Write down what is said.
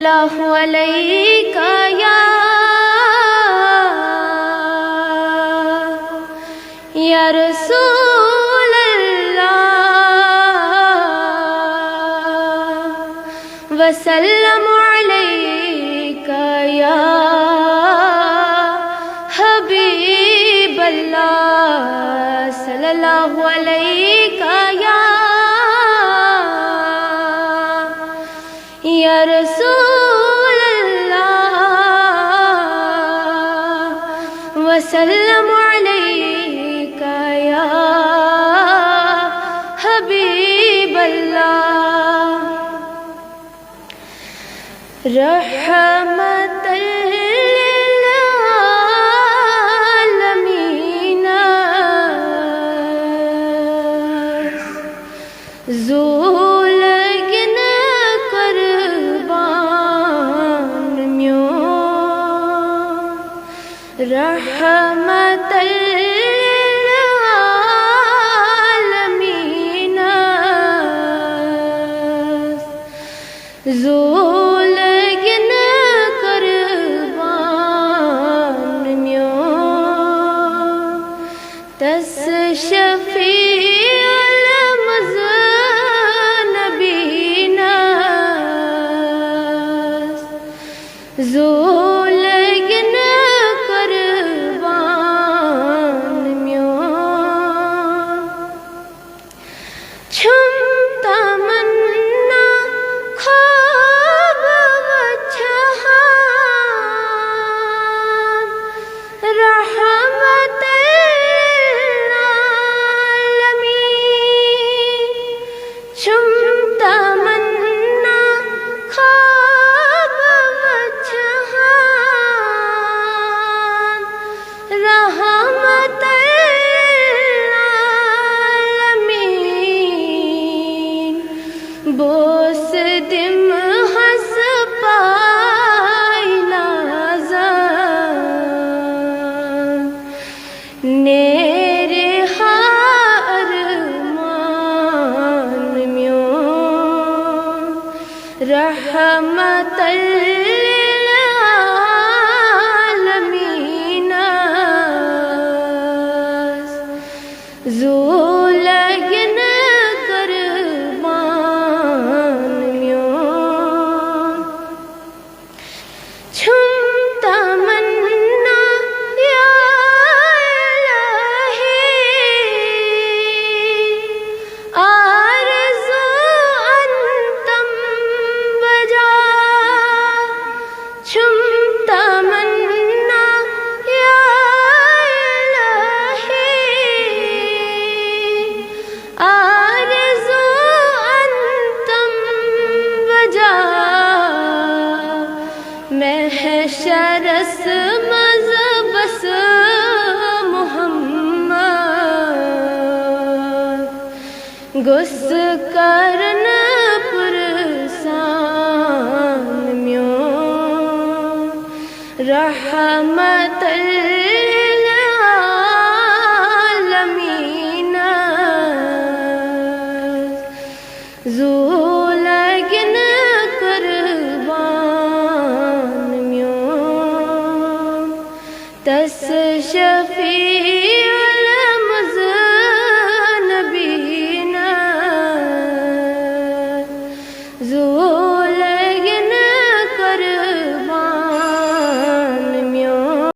اللہ علیکہ یا رسول اللہ وسلم علیکہ یا حبیب اللہ صلی اللہ علیکہ یا رسول اللہ وسلم علیکہ یا حبیب اللہ رحمت للعالمین زولگن رحمت للعالمین زولگن قربان میوں تس شفیع المذنبین زولگن بوس دم حس پائی نازان نیرے ارمان میوں رحمت للعالمین زولگن محشرس مذبس محمد گس کرن پرسان میوں رحمت للعالمین زولگن تس شفیع